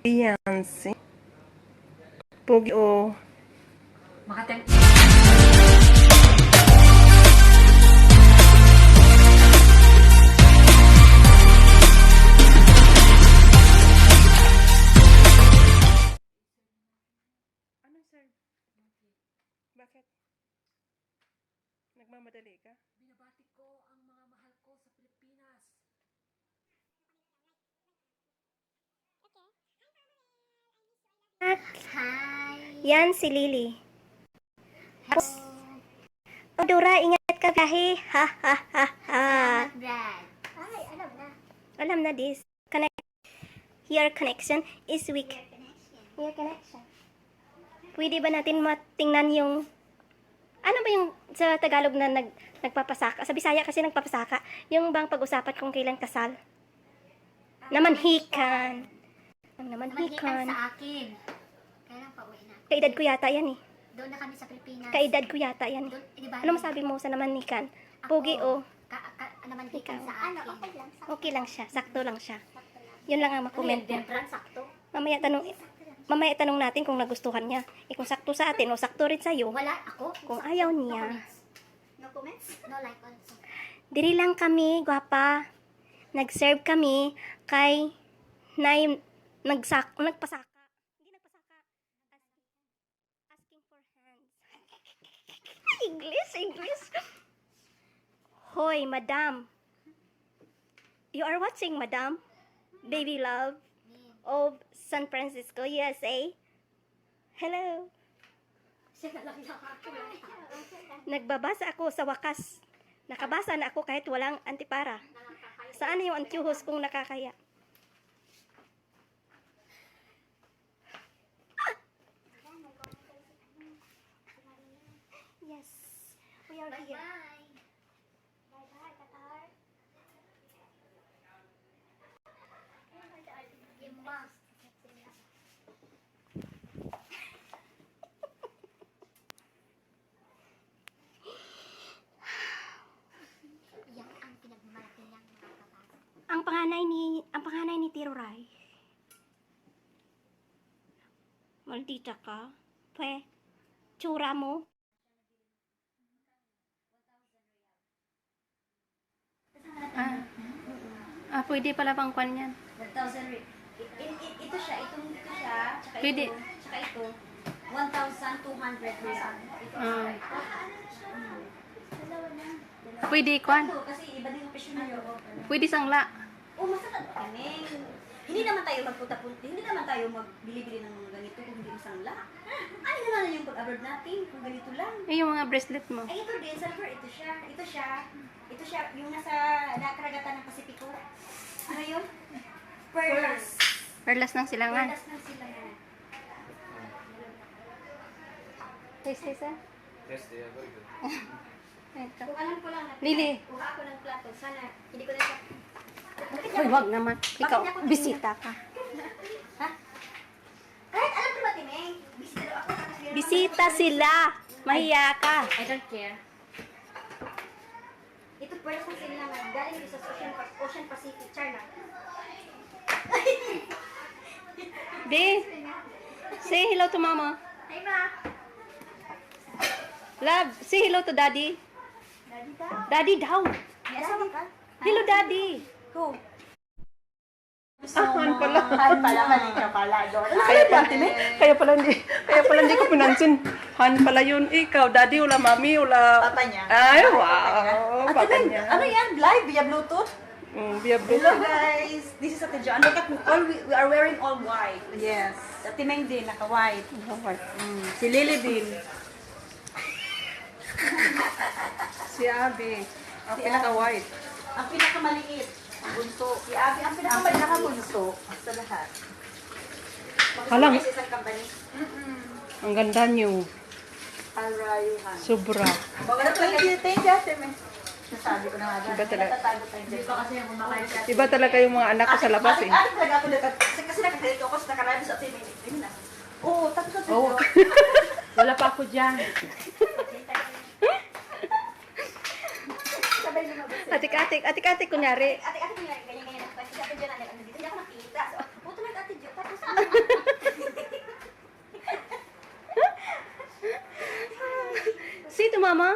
Yancy. Pogi o. Makatem. Ano, sir? Bakit? Nagmamadali ka? Binabati ko ang mga mahal ko sa Pilipinas. Hi. Yan si Lily. Hello. Oh, Dora, ingat ka biyahe. Ha, ha, ha, ha. Salamat, Brad. Ay, alam na. Alam na this. Your connection is weak. Your connection. Pwede ba natin matingnan yung... Ano ba yung sa Tagalog na nagpapasaka? Sa Bisaya kasi nagpapasaka. Yung bang pag-usapan kung kailan kasal? Namanhikan. Namanhikan sa akin. Kailan pa uwi na? Kaedad ko yata yan eh. Doon na kami sa Pilipinas. Kaedad ko yata yan eh. Doon, di ba? Ano masabi mo sa namanhikan? Pogi o... Namanhikan Ikaw. sa akin. Okay lang siya. Sakto lang siya. Yun lang ang makomment mo. Brad, sakto. Mamaya tanong natin kung nagustuhan niya. Eh kung sakto sa atin o sakto rin sa'yo. Wala ako. Kung ayaw niya. No comments? No like also. Diri lang kami, gwapa. Nag-serve kami kay Nay nagpasaka. Hindi nagpasaka. Asking for hands. English. Hoy, madam. You are watching, madam. Baby love of San Francisco, USA. Hello. Nagbabasa ako sa wakas. Nakabasa na ako kahit walang antipara. Saan na yung antiuhos kung nakakaya? Yes. We are here. Bye-bye, Qatar. Yan ang pinagmalaki niyang nakakapasok. Ang panganay ni Tiroray. Maldita ka. Pwe, tsura mo. Pwede pala bang kwan yan? 1,000 ito siya, tsaka Pwede. tsaka ito. 1,200 real. Ito, Ah. ito. Pwede kwan. Ito, kasi iba din yung presyo nyo. Pwede sangla. Oh, masarap kami. Hindi naman tayo magpunta-punta, hindi naman tayo magbili-bili ng mga ganito kung hindi masangla. Ano naman yung pag-abroad natin kung ganito lang? Eh, yung mga bracelet mo. Ay, ito din, silver, ito siya, yung nasa nakaragatan ng Pasipiko. Ano yun? Pearls. Perlas ng silangan. Pearls ng silangan. Taste, ah. Yes, they are very good. Ito. Kung alam ko lang na Lili. kuha ako ng plato, sana hindi ko na siya. Hoy, wag naman. Ikaw, bisita ka. Ha? Kahit alam ko ba, Timeng? Bisita daw ako. Bisita sila. Mahiya ka. I don't care. Ito pearls ng silangan. Galing dito sa Ocean Pacific, China. Di. Say hello to mama. Hi, Ma. Love, say hello to daddy. Daddy daw. May asawa ka? Hello, daddy. Go. Han pala. Han pala, mali ka pala doon. Kaya pala hindi ko pinansin. Han pala yun. Ikaw, daddy, wala mami, wala... Papa niya. Ay, wow. Papa niya. Ano yan? Live via Bluetooth? Biya Hello guys, this is Ate Jo. Look at we are wearing all white. Yes. Ate Meng din naka-white. Si Lily din. Si Abby. Ang pinaka-white. Ang pinakamaliit, ang bunso. Si Abby ang pinakamabunso sa lahat. Halang. Sa isang company. Ang ganda niyo. Alrayuhan. Sobra. Thank you, Ate Meng. Nasabi ko na nga. Iba talaga. Natatago tayo. Hindi pa kasi yung kumakain ka. Iba talaga yung mga anak ko sa labas eh. Ate talaga ako dapat. Kasi nakakalito ako sa nakarami sa Ate Meng. Ayun na. Oo, tapos sa Oo. Wala pa ako dyan. Sabay lumabas. Atik-atik, kunyari. Ate, ganyan. Kasi ate dyan, dito, hindi ako nakita. So, puto lang ate dyan. Tapos,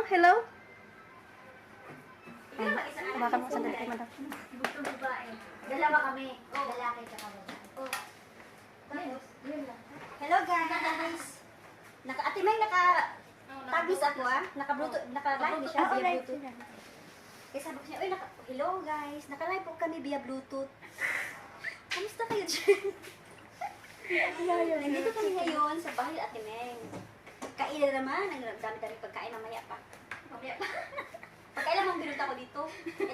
Hello? Ikaw mag-isa anak. Baka mo sandali kay madam. Gusto babae. Dalawa kami. Lalaki tsaka babae. Tapos, yun lang. Hello guys! Ate May, tagis ako Naka-bluetooth, naka-live siya via Bluetooth. Kaya sabi ko siya, hello guys, naka-live po kami via Bluetooth. Kamusta kayo dyan? Nandito kami ngayon sa bahay ni Ate May. Kailan naman, ang dami-dami pagkain mamaya pa. Pagkailan mong binunta ko dito.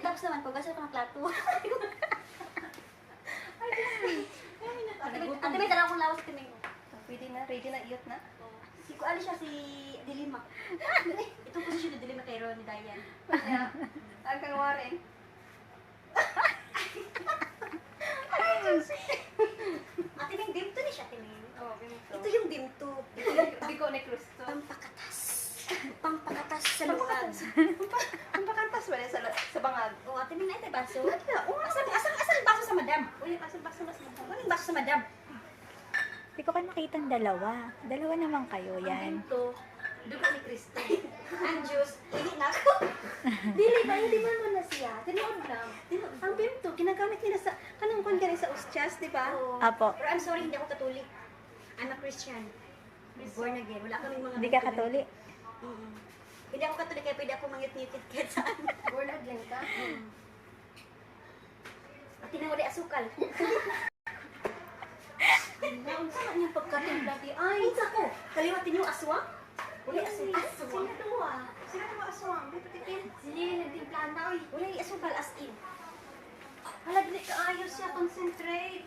Tapos naman, pagkasal ko ng plato. Ate May, dala akong lawas Ate May. Pwede na, ready na, iyot na. Si Kuali siya, si Dilima. Ito po siya ni Dilima kay Ron ni Dayan. Ang kangwarin. Ate May, dimto ni siya, Ate May. Oh, bimito. Ito yung dimto. Di ko necklace to. Pampakatas. Pampakatas sa luwag. Ang pakantas ba sa bangag? O, Ate May, na ito baso. Asang baso sa madam? Uy, asang baso na sa madam. Anong baso sa madam? Hindi ko kayo nakita ang dalawa. Dalawa naman kayo, yan. Dimto. Dugo ni Cristo. Ang Diyos. Hindi na ako. Dili ba? Hindi mo na siya. Tinood lang. Ang bimto, ginagamit nila sa, kanang kwan ka rin sa ustyas, di ba? Oo. Apo. Pero I'm sorry, hindi ako Katolik. I'm a Christian. Born again. Wala kaming mga... Hindi ka Katolik. Hindi ako Katolik, kaya pwede ako mangit-ngitit kahit saan. Born again ka? At tinawali asukal. Ang sama niyang pagkatimpla di ay. Ay, ko. Kaliwatin yung aswang? Wala asukal. Sino duwa? Sino duwa aswang? Di patikin. Sige, nagtimpla na. Wala yung asukal as in. Halagli ka ayos siya, concentrate.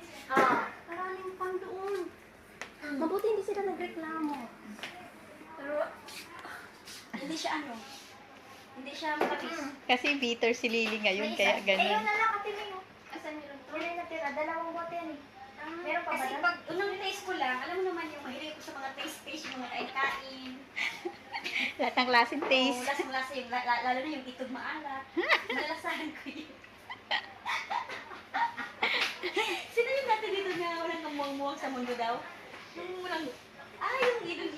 Maraming pang doon. Mabuti hindi sila nagreklamo. Pero, Hindi siya ano. Hindi siya matapis. Kasi bitter si Lily ngayon, kaya ganun. na lang Ate May. Asan yun? Wala natira. Dalawang bote yan eh. Meron pa ba Kasi doon? pag unang taste ko lang, alam mo naman yung mahilig ko sa mga taste, yung mga kain-kain. Lahat ng klaseng Oh, taste. lasang-lasa yung, lalo na yung itog maalat. Nalasahan ko yun. Sino yung natin dito na walang kamuang-muang sa mundo daw? Yung walang...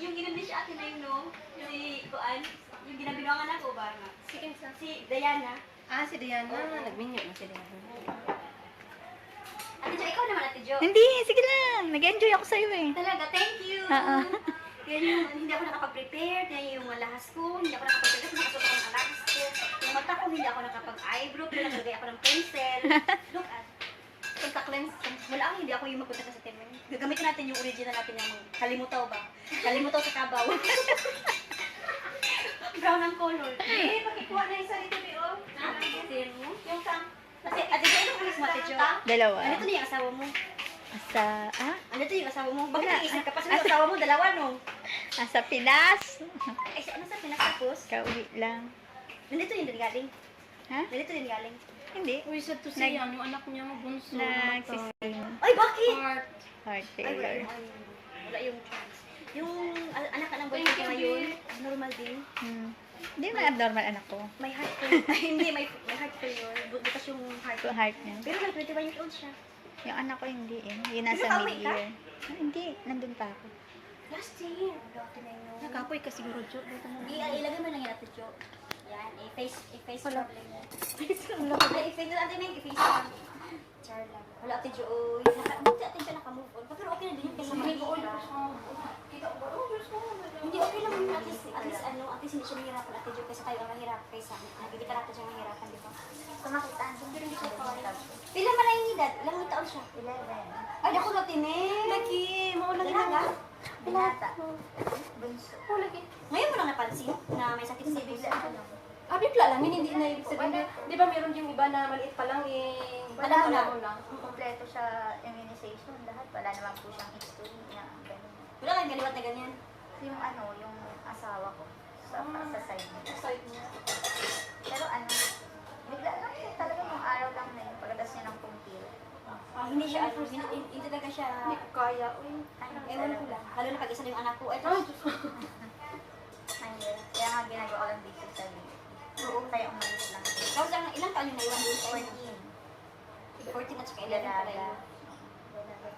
yung Indonesia atin na yun, no? Si Kuan, yung ginabinangan ako ba? Si Diana. si Diana. Nagminyo na si Diana. Ate Jo, ikaw naman Ate Jo. Hindi, sige lang. Nag-enjoy ako sa'yo eh. Talaga, thank you! Oo. Yan yung, hindi ako nakapag-prepare, yan yung lahas ko, hindi ako nakapag-prepare kasi nakasuot ako ng alahas ko. Yung mata ko, hindi ako nakapag-eyebrow, pero naglagay ako ng pencil. Look at, contact lens. Wala ako, hindi ako yung magpunta sa temen. Gagamitin natin yung original natin yung kalimutaw ba? Kalimutaw sa kabaw. Brown ang color. Eh, pakikuha na isa dito, Bio. Tingnan mo. Yung kam. Kasi, ate Jo, ano ulis mo, ate Jo? Dalawa. Ano to na yung asawa mo? Ano to yung asawa mo? Bakit nag-iisip ka pa sa asawa mo? Dalawa, no? Sa Pinas. Ay, ano sa pinatapos? Kauwi lang. Nandito yung galing. Ha? Nandito yung galing. Hindi. Uy, sad to say yan, yung anak niya, bunso. Nagsising. Ay, bakit? Heart. Heart Ay, wala failure. yung, wala yung chance. Yung anak ka ng boyfriend ko ngayon, normal din. Hindi man abnormal anak ko. May heart failure. Ay, hindi, may heart failure. Bukas yung heart. Yung heart niya. Pero like 21 years old siya. Yung anak ko hindi eh. Yung nasa Nakauwi ka? mid-year. Hindi, nandun pa ako. Last year. Dati na yun. Nakapoy ka siguro, Jo. Ilagay mo lang yung ate Jo. Yan, i-face Wala. problem mo. Face lang lang. Ay, i-face lang, ate Meng, i-face lang. Char lang. Wala ate Jo, oy. Buti ate Jo naka-move on. Pero okay na din yung kaysa makikita. Hindi, okay lang yun. At least ano, at least hindi siya nahihirapan ate Jo kaysa tayo ang mahirap kaysa nagkikita natin siya mahirapan, di ba? Kumakitaan. Pero hindi ko pa. Pila man ang edad? Ilang taon siya? 11. Ay, ako na Meng. Lagi, maulang Dalaga? Binata. Bunso. Lagi. Ngayon mo lang napansin na may sakit sa bigla. Bigla lang, yun, hindi na ibig sabihin. Di ba meron yung iba na maliit pa lang eh. Alam mo na. lang. Kompleto siya immunization. Lahat. Wala naman po siyang history na ganun. Wala kang galiwat na ganyan. Yung yung asawa ko sa side niya. Side niya. Pero bigla lang yun. Talaga yung araw lang na yun. Pagkatas niya ng kumpil. Hindi siya, hindi talaga siya. Hindi ko kaya. Uy. Ewan ko lang. Lalo na pag isa na yung anak ko. Ay, Ay, Diyos ko. Kaya nga ginagawa ko lang dito sa video. Oo, kaya umalis lang. tapos ilang taon yung naiwan doon? 14. 14 at saka 11 pala yun.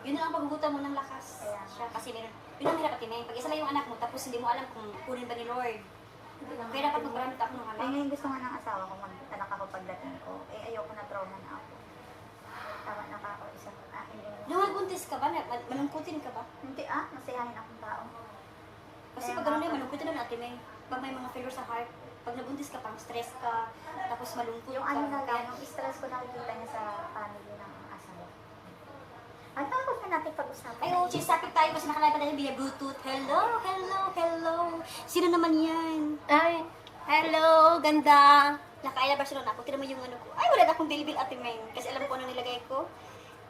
Yun na ang paggugutan mo ng lakas. Kaya. Siya kasi meron. Yun ang hirap at Meng. Pag isa lang yung anak mo, tapos hindi mo alam kung kunin ba ni Lord. Kaya dapat magmarami ako ng Kaya alam. ngayon gusto nga ng asawa ko magtanak ako pagdating ko. Eh ayoko na trauma na ako. Tama na ako isang akin din. Nung magbuntis ka ba, malungkutin ka ba? Hindi masayahin akong tao. Kasi pag gano'n yung malungkutin naman Ate Meng. Pag may mga failure sa heart, pag nabuntis ka, pang stress ka, tapos malungkot Yung ka. ano na lang, yung stress ko nakikita niya sa family ng asawa. Ang tapos na natin pag-usapan. Ay, oh, chisapit tayo kasi nakalive pa tayo via Bluetooth. Hello, hello, hello. Sino naman yan? Ay, Hello, ganda. Naka-ila version ako. Tira mo yung ano ko. Ay, wala na akong bilbil Ate Meng. Kasi alam ko ano nilagay ko.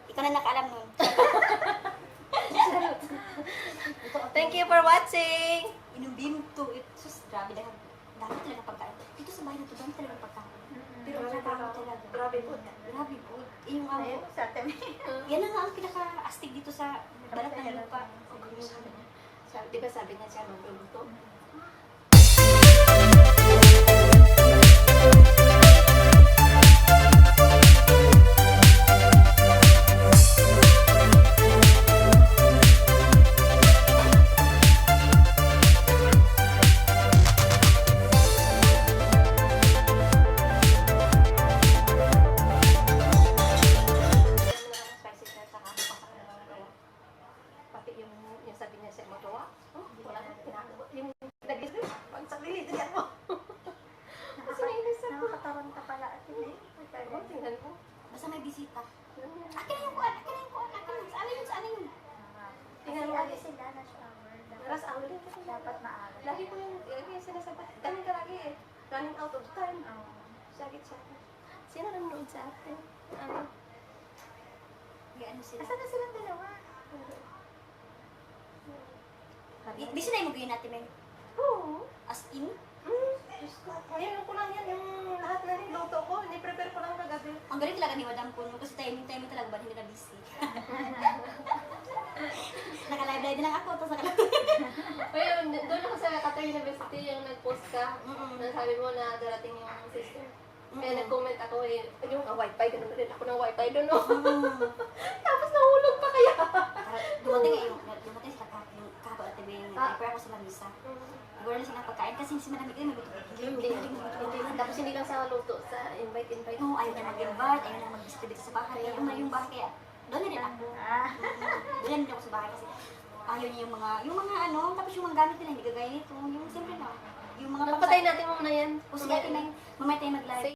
Ikaw na nakaalam nun. thank you for watching! Inumbim to. Sus, grabe na. Dami talaga pagkain. Dito sa bahay na to, dami talaga pagkain. Pero ang trabaho talaga. Grabe po. Grabe po. Yung Ayun, sa atin. yan na nga ang pinaka-astig dito sa balat ng lupa. Di ba sabi niya siya magluluto? Spicy na sa kapag pati yung sabi niya siya magawa. Oh, wala na pinakawa. Yung nagis pag sa lilit yan mo. Kasi nainis ako. Nakakataranta pala at hindi. Oh, tingnan mo. Basta may bisita. Akin na yung kuwan, akin na yung kuwan, akin na. Sa amin yun, sa amin yun. Tingnan mo ano sila na shower. Rush hour din kasi. Dapat maaga. Lagi ko yung sinasabi. Ganun ka lagi eh. Running out of time. Sagit siya. Sino nanonood sa atin? Ano? Ano sila? Asan na silang dalawa? Busy na yung magayon natin, Meng. Oo. As in? Diyos ko. Ngayon ko lang yan. Yung lahat na niluto ko. Ni-prepare ko lang kagabi. Ang galing talaga ni Madam Puno kasi timing talaga ba hindi na busy. Naka-live din lang ako. Tapos Ayun, doon ako sa Qatar University yung nag-post ka. Mm-mm. Nasabi mo na darating yung sister. Kaya Mm-mm. nag-comment ako eh, yung wifi, ganun rin ako ng wifi doon. No? Mm. Tapos nahulog pa kaya. Dumating sila kahapon at tibing. Prepare ako sa lamisa. Siguro na silang pagkain kasi si Madam Ikaw may gusto. Hindi. Tapos hindi lang sa luto, sa invite. No, ayaw na mag-invite, ayaw na mag-visit sa bahay. Ayaw na yung bahay kaya doon na rin ako. Doon na rin ako sa bahay kasi ayaw niya yung mga ano, tapos yung mga gamit nila hindi gagaya nito. Yung simple na. Yung mga Napatay natin muna yan. O sige, mamaya tayo mag-live.